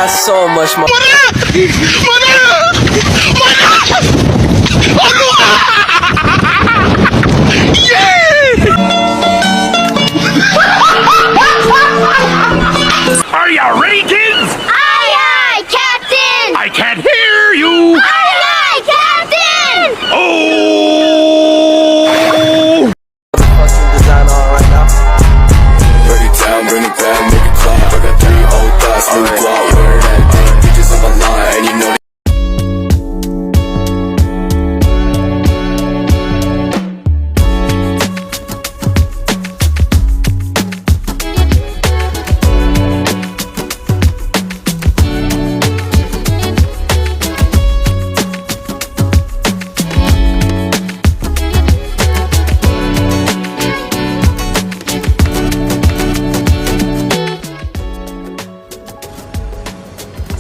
got so much more. Are you ready, kids? Aye, aye, Captain! I can't hear you. Aye, aye, Captain! Oh! Fucking design on right now. Break it down, bring it back, make it clap. I got 3 old thoughts, new guap. Wear that thing, bitches on my line, and you know that.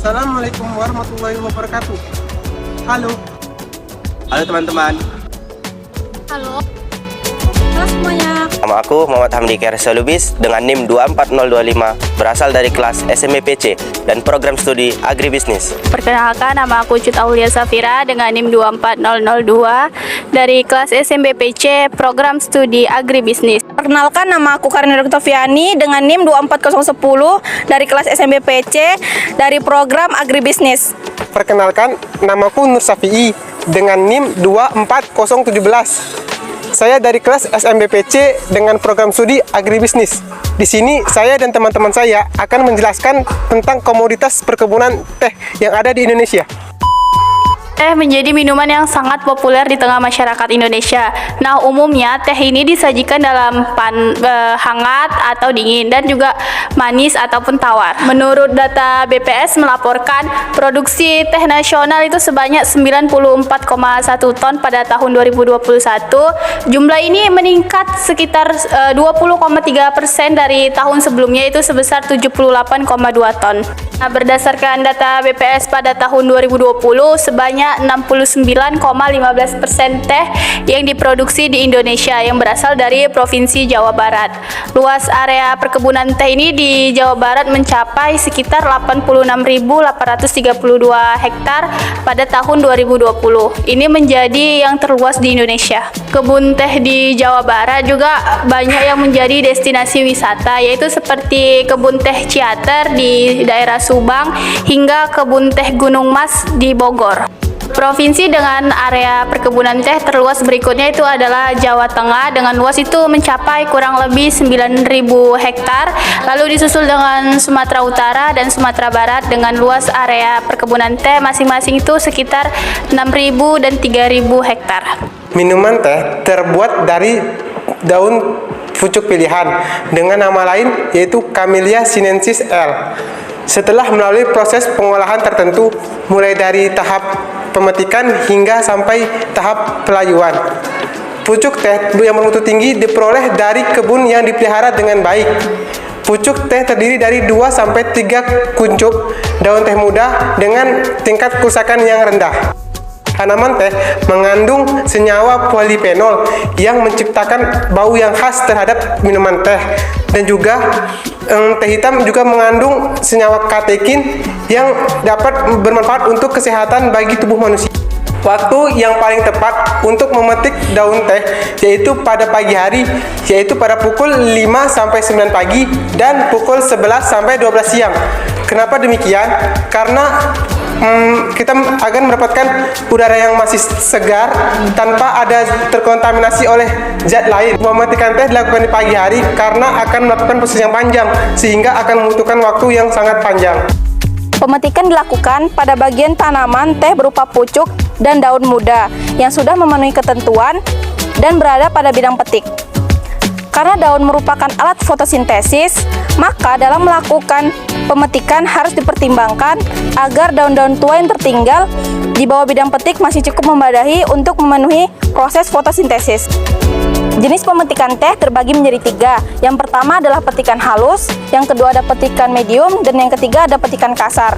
Assalamualaikum warahmatullahi wabarakatuh. Halo. Halo teman-teman, Halo. Halo semuanya. nama aku Muhammad Hamdi Kersa Lubis dengan NIM 24025, berasal dari kelas SMPC dan program studi Agribisnis. Perkenalkan, nama aku Cut Aulia Safira dengan NIM 24002 dari kelas SMPC program studi Agribisnis. Perkenalkan, nama aku Karina Doktoviani dengan NIM 24010 dari kelas SMPC dari program Agribisnis. Perkenalkan, namaku Nur Safi'i dengan NIM 24017. Saya dari kelas SMBPC dengan program studi Agribisnis. Di sini saya dan teman-teman saya akan menjelaskan tentang komoditas perkebunan teh yang ada di Indonesia. Teh menjadi minuman yang sangat populer di tengah masyarakat Indonesia. Nah, umumnya teh ini disajikan dalam hangat atau dingin dan juga manis ataupun tawar. Menurut data BPS melaporkan produksi teh nasional itu sebanyak 94,1 ton pada tahun 2021. Jumlah ini meningkat sekitar 20,3% dari tahun sebelumnya itu sebesar 78,2 ton. Nah, berdasarkan data BPS pada tahun 2020 sebanyak 69,15% teh yang diproduksi di Indonesia yang berasal dari Provinsi Jawa Barat. Luas area perkebunan teh ini di Jawa Barat mencapai sekitar 86.832 hektar pada tahun 2020. Ini menjadi yang terluas di Indonesia. Kebun teh di Jawa Barat juga banyak yang menjadi destinasi wisata, yaitu seperti kebun teh Ciater di daerah Subang hingga kebun teh Gunung Mas di Bogor. Provinsi dengan area perkebunan teh terluas berikutnya itu adalah Jawa Tengah dengan luas itu mencapai kurang lebih 9.000 hektar, lalu disusul dengan Sumatera Utara dan Sumatera Barat dengan luas area perkebunan teh masing-masing itu sekitar 6.000 dan 3.000 hektar. Minuman teh terbuat dari daun pucuk pilihan dengan nama lain yaitu Camellia sinensis L. Setelah melalui proses pengolahan tertentu, mulai dari tahap pemetikan hingga sampai tahap pelayuan. Pucuk teh yang bermutu tinggi diperoleh dari kebun yang dipelihara dengan baik. Pucuk teh terdiri dari 2-3 kuncup daun teh muda dengan tingkat kerusakan yang rendah. Tanaman teh mengandung senyawa polifenol yang menciptakan bau yang khas terhadap minuman teh, dan juga teh hitam juga mengandung senyawa katekin yang dapat bermanfaat untuk kesehatan bagi tubuh manusia. Waktu yang paling tepat untuk memetik daun teh yaitu pada pagi hari, yaitu pada pukul 5-9 pagi dan pukul 11-12 siang. Kenapa demikian? Karena kita akan mendapatkan udara yang masih segar tanpa ada terkontaminasi oleh zat lain. Memetikan teh dilakukan di pagi hari karena akan melakukan proses yang panjang sehingga akan membutuhkan waktu yang sangat panjang. Pemetikan dilakukan pada bagian tanaman teh berupa pucuk dan daun muda yang sudah memenuhi ketentuan dan berada pada bidang petik. Karena daun merupakan alat fotosintesis, maka dalam melakukan pemetikan harus dipertimbangkan agar daun-daun tua yang tertinggal di bawah bidang petik masih cukup membadahi untuk memenuhi proses fotosintesis. Jenis pemetikan teh terbagi menjadi 3. Yang pertama adalah petikan halus, yang kedua ada petikan medium, dan yang ketiga ada petikan kasar.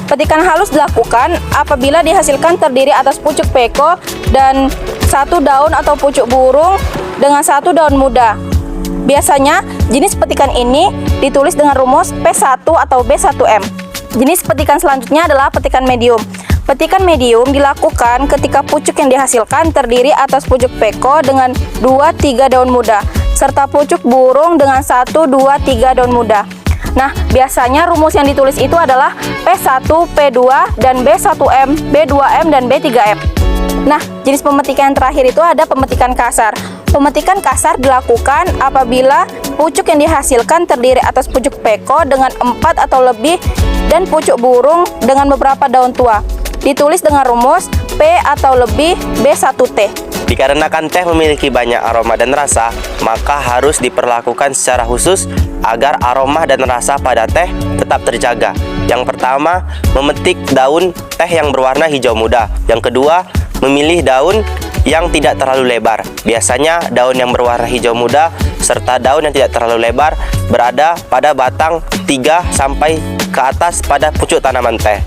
Petikan halus dilakukan apabila dihasilkan terdiri atas pucuk peko dan 1 daun atau pucuk burung dengan 1 daun muda. Biasanya jenis petikan ini ditulis dengan rumus P1 atau B1M. Jenis petikan selanjutnya adalah petikan medium. Petikan medium dilakukan ketika pucuk yang dihasilkan terdiri atas pucuk peko dengan 2-3 daun muda, serta pucuk burung dengan 1-2-3 daun muda. Nah, biasanya rumus yang ditulis itu adalah P1, P2, dan B1M, B2M, dan B3M. Nah, jenis pemetikan yang terakhir itu ada pemetikan kasar. Pemetikan kasar dilakukan apabila pucuk yang dihasilkan terdiri atas pucuk peko dengan 4 atau lebih dan pucuk burung dengan beberapa daun tua. Ditulis dengan rumus P atau lebih B1T. Dikarenakan teh memiliki banyak aroma dan rasa, maka harus diperlakukan secara khusus agar aroma dan rasa pada teh tetap terjaga. Yang pertama, memetik daun teh yang berwarna hijau muda. Yang kedua, memilih daun yang tidak terlalu lebar. Biasanya daun yang berwarna hijau muda serta daun yang tidak terlalu lebar berada pada batang 3 sampai ke atas pada pucuk tanaman teh.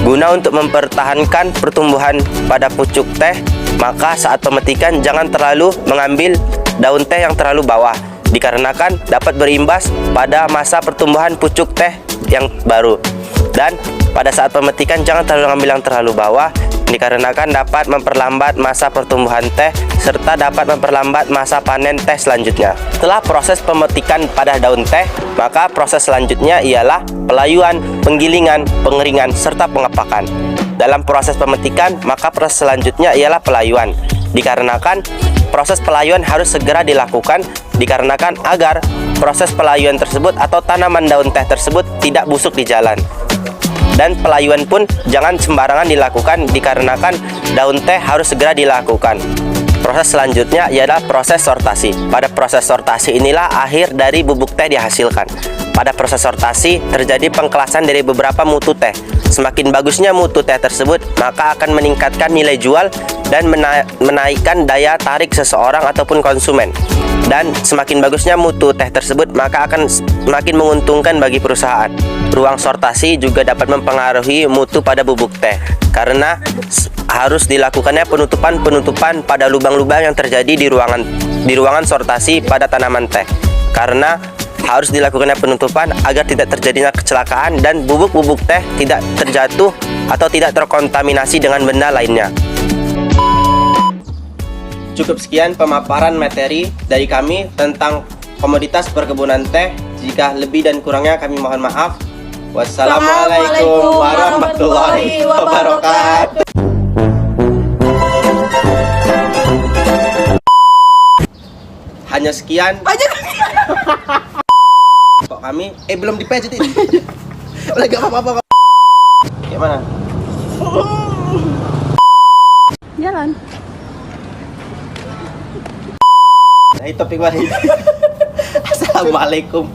Guna untuk mempertahankan pertumbuhan pada pucuk teh, maka saat pemetikan jangan terlalu mengambil daun teh yang terlalu bawah, dikarenakan dapat berimbas pada masa pertumbuhan pucuk teh yang baru. Dan pada saat pemetikan jangan terlalu mengambil yang terlalu bawah, dikarenakan dapat memperlambat masa pertumbuhan teh serta dapat memperlambat masa panen teh selanjutnya. Setelah proses pemetikan pada daun teh, maka proses selanjutnya ialah pelayuan, penggilingan, pengeringan, serta pengepakan. Dalam proses pemetikan, maka proses selanjutnya ialah pelayuan. Dikarenakan proses pelayuan harus segera dilakukan dikarenakan agar proses pelayuan tersebut atau tanaman daun teh tersebut tidak busuk di jalan. Dan pelayuan pun jangan sembarangan dilakukan dikarenakan daun teh harus segera dilakukan. Proses selanjutnya ialah proses sortasi. Pada proses sortasi inilah akhir dari bubuk teh dihasilkan. Pada proses sortasi terjadi pengkelasan dari beberapa mutu teh. Semakin bagusnya mutu teh tersebut, maka akan meningkatkan nilai jual dan menaikkan daya tarik seseorang ataupun konsumen. Dan semakin bagusnya mutu teh tersebut, maka akan semakin menguntungkan bagi perusahaan. Ruang sortasi juga dapat mempengaruhi mutu pada bubuk teh, karena harus dilakukannya penutupan pada lubang-lubang yang terjadi di ruangan sortasi pada tanaman teh. Karena harus dilakukannya penutupan agar tidak terjadinya kecelakaan dan bubuk-bubuk teh tidak terjatuh atau tidak terkontaminasi dengan benda lainnya. Cukup sekian pemaparan materi dari kami tentang komoditas perkebunan teh. Jika lebih dan kurangnya kami mohon maaf. Wassalamualaikum warahmatullahi wabarakatuh. Hanya sekian. Kok kami belum dipejet ini. Udah gak apa-apa. Gimana? Jalan. Nah, topik mana ini? Assalamualaikum